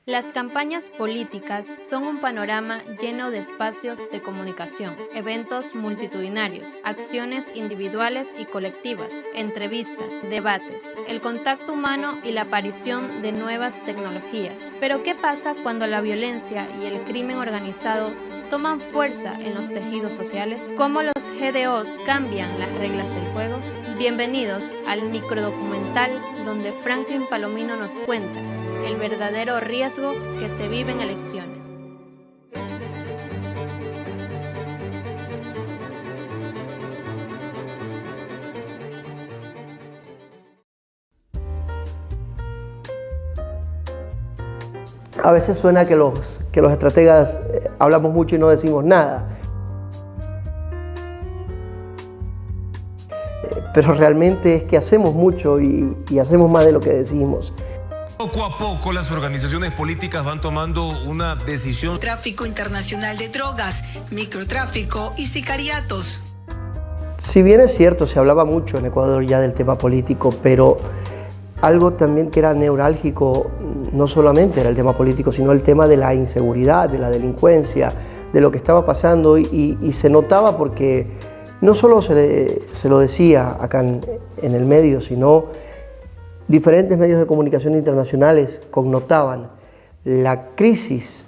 Las campañas políticas son un panorama lleno de espacios de comunicación, eventos multitudinarios, acciones individuales y colectivas, entrevistas, debates, el contacto humano y la aparición de nuevas tecnologías. Pero ¿qué pasa cuando la violencia y el crimen organizado toman fuerza en los tejidos sociales? ¿Cómo los GDOs cambian las reglas del juego? Bienvenidos al microdocumental donde Franklin Palomino nos cuenta el verdadero riesgo que se vive en elecciones. A veces suena que los estrategas hablamos mucho y no decimos nada. Pero realmente es que hacemos mucho y hacemos más de lo que decimos. Poco a poco las organizaciones políticas van tomando una decisión. Tráfico internacional de drogas, microtráfico y sicariatos. Si bien es cierto, se hablaba mucho en Ecuador ya del tema político, pero algo también que era neurálgico, no solamente era el tema político, sino el tema de la inseguridad, de la delincuencia, de lo que estaba pasando y se notaba porque no solo se lo decía acá en el medio, sino diferentes medios de comunicación internacionales connotaban la crisis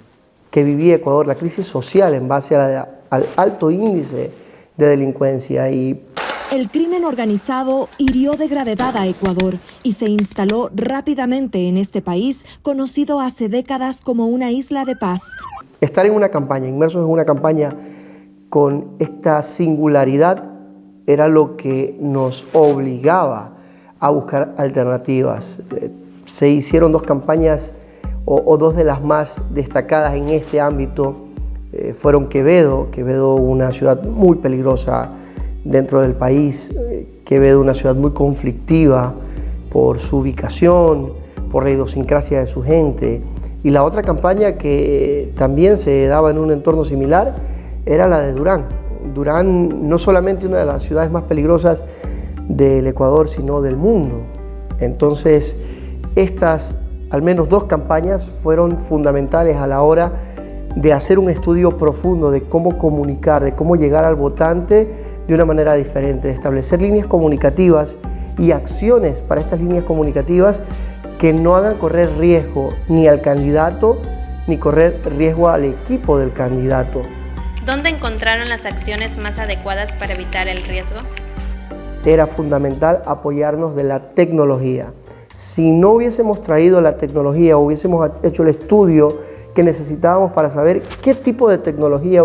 que vivía Ecuador, la crisis social en base al alto índice de delincuencia. El crimen organizado hirió de gravedad a Ecuador y se instaló rápidamente en este país, conocido hace décadas como una isla de paz. Estar en una campaña, inmersos en una campaña con esta singularidad, era lo que nos obligaba a buscar alternativas. Se hicieron dos campañas o dos de las más destacadas en este ámbito. Fueron Quevedo, una ciudad muy peligrosa dentro del país, Quevedo una ciudad muy conflictiva por su ubicación, por la idiosincrasia de su gente. Y la otra campaña que también se daba en un entorno similar era la de Durán. Durán no solamente una de las ciudades más peligrosas del Ecuador, sino del mundo. Entonces, estas al menos dos campañas fueron fundamentales a la hora de hacer un estudio profundo de cómo comunicar, de cómo llegar al votante de una manera diferente, de establecer líneas comunicativas y acciones para estas líneas comunicativas que no hagan correr riesgo ni al candidato, ni correr riesgo al equipo del candidato. ¿Dónde encontraron las acciones más adecuadas para evitar el riesgo? Era fundamental apoyarnos de la tecnología. Si no hubiésemos traído la tecnología, hubiésemos hecho el estudio que necesitábamos para saber qué tipo de tecnología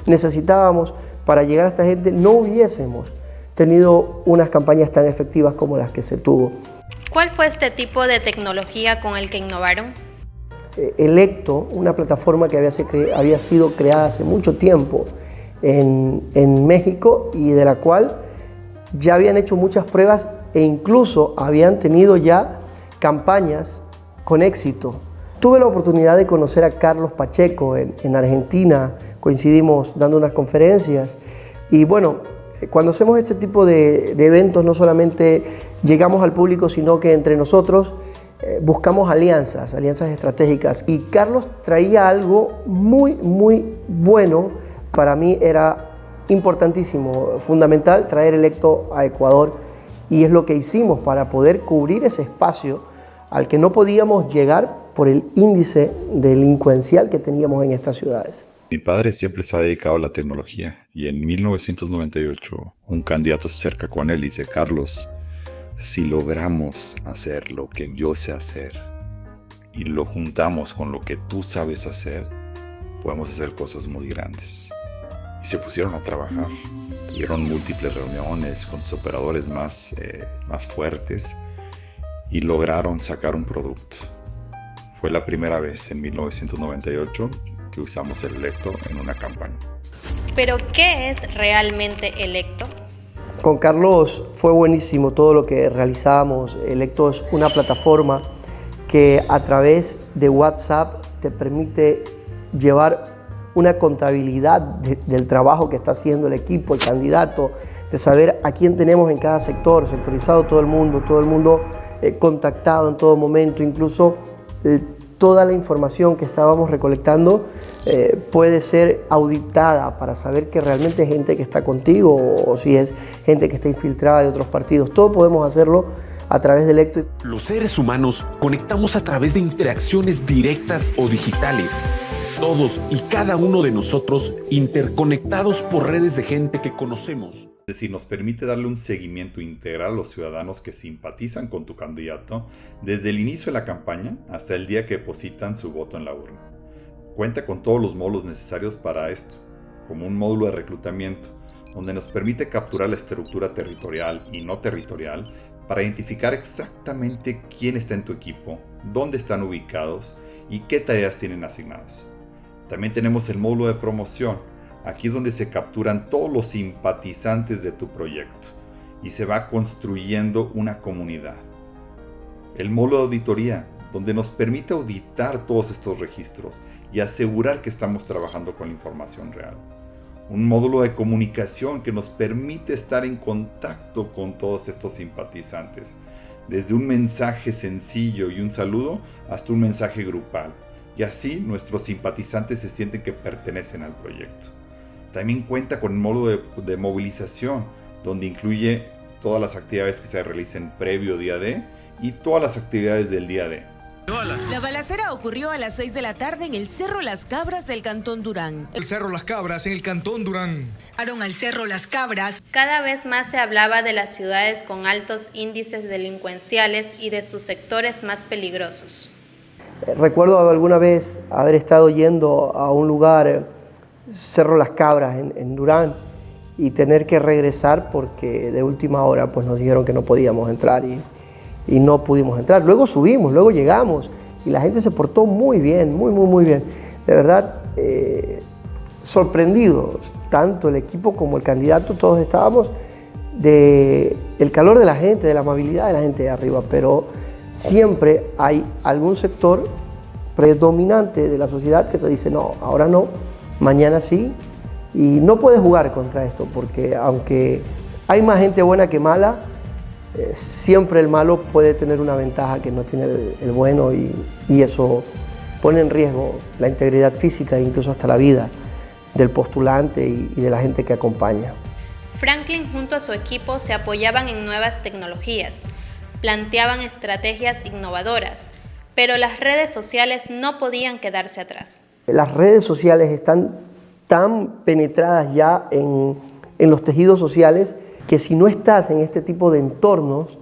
necesitábamos para llegar a esta gente, no hubiésemos tenido unas campañas tan efectivas como las que se tuvo. ¿Cuál fue este tipo de tecnología con el que innovaron? Electo, una plataforma que había sido creada hace mucho tiempo en México y de la cual ya habían hecho muchas pruebas e incluso habían tenido ya campañas con éxito. Tuve la oportunidad de conocer a Carlos Pacheco en Argentina, coincidimos dando unas conferencias y bueno, cuando hacemos este tipo de eventos no solamente llegamos al público, sino que entre nosotros buscamos alianzas estratégicas y Carlos traía algo muy bueno. Para mí era importantísimo, fundamental traer Electo a Ecuador y es lo que hicimos para poder cubrir ese espacio al que no podíamos llegar por el índice delincuencial que teníamos en estas ciudades. Mi padre siempre se ha dedicado a la tecnología y en 1998 un candidato se acerca con él y dice: Carlos, si logramos hacer lo que yo sé hacer y lo juntamos con lo que tú sabes hacer, podemos hacer cosas muy grandes. Y se pusieron a trabajar. Tuvieron múltiples reuniones con sus operadores más fuertes y lograron sacar un producto. Fue la primera vez en 1998 que usamos el Electo en una campaña. ¿Pero qué es realmente Electo? Con Carlos fue buenísimo todo lo que realizábamos. Electo es una plataforma que a través de WhatsApp te permite llevar una contabilidad del trabajo que está haciendo el equipo, el candidato, de saber a quién tenemos en cada sector, sectorizado todo el mundo contactado en todo momento, incluso toda la información que estábamos recolectando puede ser auditada para saber que realmente es gente que está contigo o si es gente que está infiltrada de otros partidos. Todo podemos hacerlo a través del Ecto. Los seres humanos conectamos a través de interacciones directas o digitales. Todos y cada uno de nosotros interconectados por redes de gente que conocemos. Es decir, nos permite darle un seguimiento integral a los ciudadanos que simpatizan con tu candidato desde el inicio de la campaña hasta el día que depositan su voto en la urna. Cuenta con todos los módulos necesarios para esto, como un módulo de reclutamiento, donde nos permite capturar la estructura territorial y no territorial para identificar exactamente quién está en tu equipo, dónde están ubicados y qué tareas tienen asignadas. También tenemos el módulo de promoción. Aquí es donde se capturan todos los simpatizantes de tu proyecto y se va construyendo una comunidad. El módulo de auditoría, donde nos permite auditar todos estos registros y asegurar que estamos trabajando con la información real. Un módulo de comunicación que nos permite estar en contacto con todos estos simpatizantes, desde un mensaje sencillo y un saludo hasta un mensaje grupal. Y así nuestros simpatizantes se sienten que pertenecen al proyecto. También cuenta con el módulo de movilización, donde incluye todas las actividades que se realicen previo día D y todas las actividades del día D. La balacera ocurrió a las 6 de la tarde en el Cerro Las Cabras del Cantón Durán. El Cerro Las Cabras en el Cantón Durán. Al Cerro Las Cabras. Cada vez más se hablaba de las ciudades con altos índices delincuenciales y de sus sectores más peligrosos. Recuerdo alguna vez haber estado yendo a un lugar, Cerro Las Cabras en Durán, y tener que regresar porque de última hora pues nos dijeron que no podíamos entrar y no pudimos entrar. Luego subimos, luego llegamos y la gente se portó muy bien, muy bien. De verdad, sorprendidos, tanto el equipo como el candidato, todos estábamos del calor de la gente, de la amabilidad de la gente de arriba, pero siempre hay algún sector predominante de la sociedad que te dice no, ahora no, mañana sí, y no puedes jugar contra esto porque aunque hay más gente buena que mala, siempre el malo puede tener una ventaja que no tiene el bueno y eso pone en riesgo la integridad física e incluso hasta la vida del postulante y de la gente que acompaña. Franklin junto a su equipo se apoyaban en nuevas tecnologías, planteaban estrategias innovadoras, pero las redes sociales no podían quedarse atrás. Las redes sociales están tan penetradas ya en los tejidos sociales que si no estás en este tipo de entornos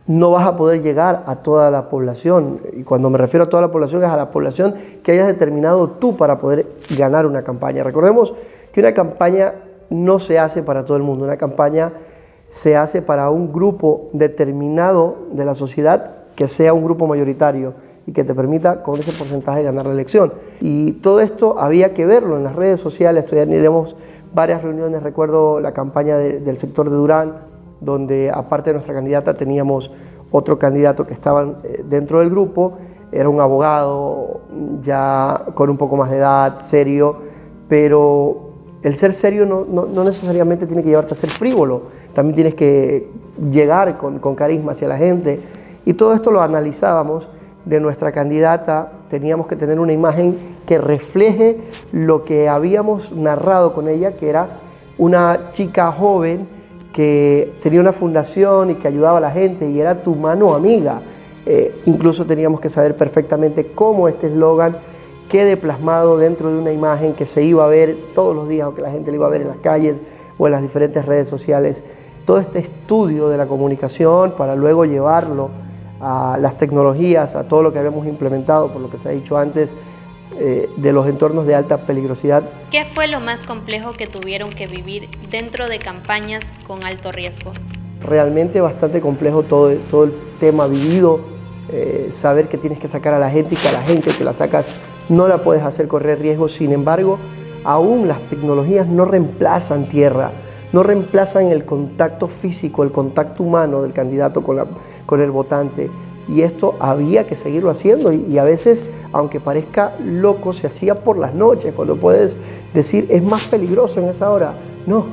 no vas a poder llegar a toda la población. Y cuando me refiero a toda la población es a la población que hayas determinado tú para poder ganar una campaña. Recordemos que una campaña no se hace para todo el mundo, una campaña se hace para un grupo determinado de la sociedad que sea un grupo mayoritario y que te permita con ese porcentaje ganar la elección. Y todo esto había que verlo en las redes sociales, tenemos varias reuniones, recuerdo la campaña del sector de Durán, donde aparte de nuestra candidata teníamos otro candidato que estaba dentro del grupo, era un abogado ya con un poco más de edad, serio, pero el ser serio no necesariamente tiene que llevarte a ser frívolo, también tienes que llegar con carisma hacia la gente. Y todo esto lo analizábamos de nuestra candidata, teníamos que tener una imagen que refleje lo que habíamos narrado con ella, que era una chica joven que tenía una fundación y que ayudaba a la gente y era tu mano amiga. Incluso teníamos que saber perfectamente cómo este eslogan quede plasmado dentro de una imagen que se iba a ver todos los días o que la gente le iba a ver en las calles o en las diferentes redes sociales. Todo este estudio de la comunicación para luego llevarlo a las tecnologías, a todo lo que habíamos implementado, por lo que se ha dicho antes, de los entornos de alta peligrosidad. ¿Qué fue lo más complejo que tuvieron que vivir dentro de campañas con alto riesgo? Realmente bastante complejo todo el tema vivido, saber que tienes que sacar a la gente y que a la gente que la sacas no la puedes hacer correr riesgo. Sin embargo, aún las tecnologías no reemplazan tierra, no reemplazan el contacto físico, el contacto humano del candidato con el votante. Y esto había que seguirlo haciendo y a veces, aunque parezca loco, se hacía por las noches, cuando puedes decir es más peligroso en esa hora. No,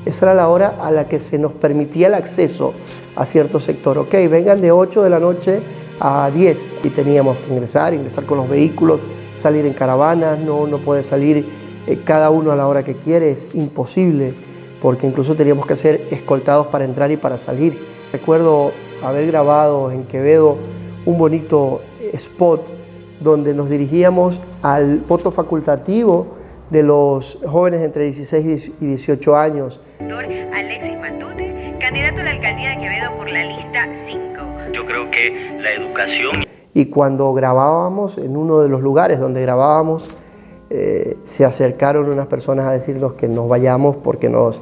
esa era la hora a la que se nos permitía el acceso a cierto sector. Ok, vengan de 8 de la noche a 10 y teníamos que ingresar con los vehículos, salir en caravanas, no puede salir cada uno a la hora que quiere, es imposible, porque incluso teníamos que ser escoltados para entrar y para salir. Recuerdo haber grabado en Quevedo un bonito spot donde nos dirigíamos al voto facultativo de los jóvenes entre 16 y 18 años. Alexis Matute, candidato a la alcaldía de Quevedo por la lista 5. Yo creo que la educación... Y cuando grabábamos, en uno de los lugares donde grabábamos, se acercaron unas personas a decirnos que nos vayamos porque nos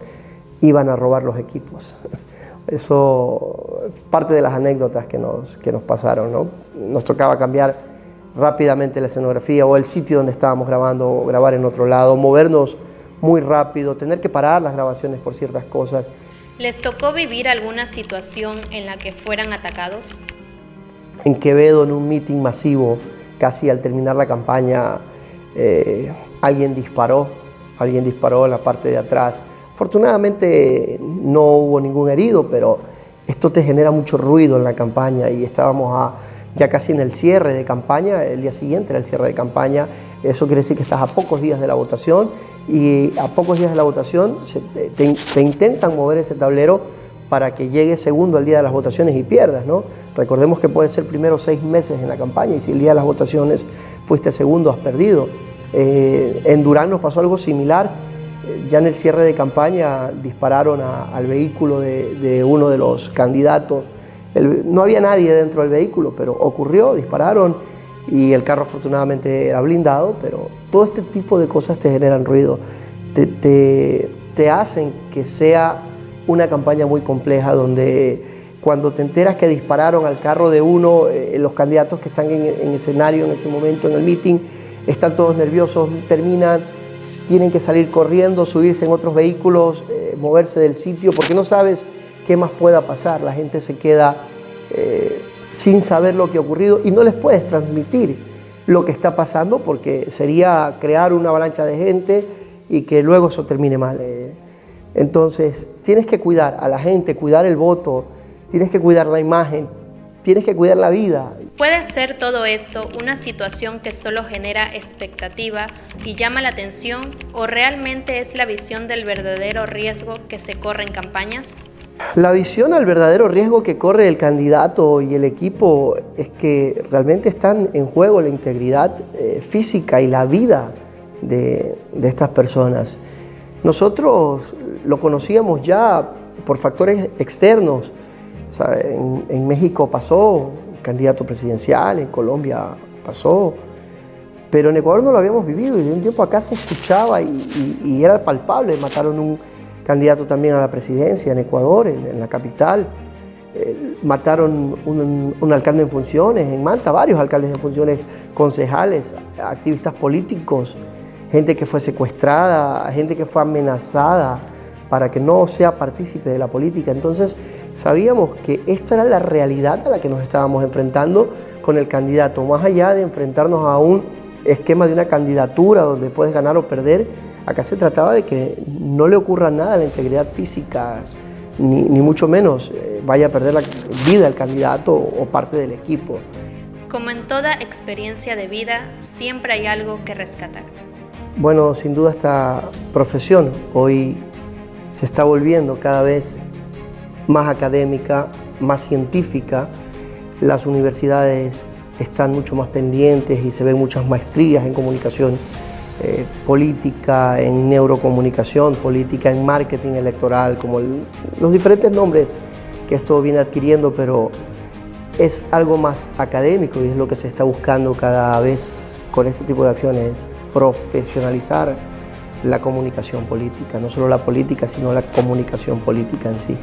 iban a robar los equipos. Eso parte de las anécdotas que nos pasaron, ¿no? Nos tocaba cambiar rápidamente la escenografía o el sitio donde estábamos grabando, o grabar en otro lado, movernos muy rápido, tener que parar las grabaciones por ciertas cosas. ¿Les tocó vivir alguna situación en la que fueran atacados? En Quevedo, en un meeting masivo, casi al terminar la campaña, alguien disparó en la parte de atrás. Afortunadamente no hubo ningún herido, pero esto te genera mucho ruido en la campaña y estábamos ya casi en el cierre de campaña, el día siguiente era el cierre de campaña. Eso quiere decir que estás a pocos días de la votación y a pocos días de la votación te intentan mover ese tablero para que llegue segundo al día de las votaciones y pierdas, ¿no? Recordemos que pueden ser primero 6 meses en la campaña y si el día de las votaciones fuiste segundo, has perdido. En Durán nos pasó algo similar. Ya en el cierre de campaña dispararon al vehículo de uno de los candidatos. No había nadie dentro del vehículo, pero ocurrió, dispararon y el carro afortunadamente era blindado, pero todo este tipo de cosas te generan ruido, te hacen que sea una campaña muy compleja donde cuando te enteras que dispararon al carro de uno, los candidatos que están en escenario en ese momento en el meeting están todos nerviosos, tienen que salir corriendo, subirse en otros vehículos, moverse del sitio porque no sabes qué más pueda pasar. La gente se queda sin saber lo que ha ocurrido y no les puedes transmitir lo que está pasando porque sería crear una avalancha de gente y que luego eso termine mal. Entonces tienes que cuidar a la gente, cuidar el voto, tienes que cuidar la imagen, tienes que cuidar la vida. ¿Puede ser todo esto una situación que solo genera expectativa y llama la atención o realmente es la visión del verdadero riesgo que se corre en campañas? La visión al verdadero riesgo que corre el candidato y el equipo es que realmente están en juego la integridad física y la vida de estas personas. Nosotros lo conocíamos ya por factores externos. O sea, en México pasó, candidato presidencial, en Colombia pasó, pero en Ecuador no lo habíamos vivido y de un tiempo acá se escuchaba y era palpable. Mataron un candidato también a la presidencia en Ecuador, en la capital. Mataron un alcalde en funciones, en Manta, varios alcaldes en funciones, concejales, activistas políticos, gente que fue secuestrada, gente que fue amenazada para que no sea partícipe de la política. Entonces sabíamos que esta era la realidad a la que nos estábamos enfrentando con el candidato. Más allá de enfrentarnos a un esquema de una candidatura donde puedes ganar o perder, acá se trataba de que no le ocurra nada a la integridad física, ni mucho menos vaya a perder la vida el candidato o parte del equipo. Como en toda experiencia de vida, siempre hay algo que rescatar. Bueno, sin duda esta profesión hoy se está volviendo cada vez más académica, más científica. Las universidades están mucho más pendientes y se ven muchas maestrías en comunicación política, en neurocomunicación política, en marketing electoral, como los diferentes nombres que esto viene adquiriendo, pero es algo más académico y es lo que se está buscando cada vez con este tipo de acciones, profesionalizar la comunicación política, no solo la política, sino la comunicación política en sí.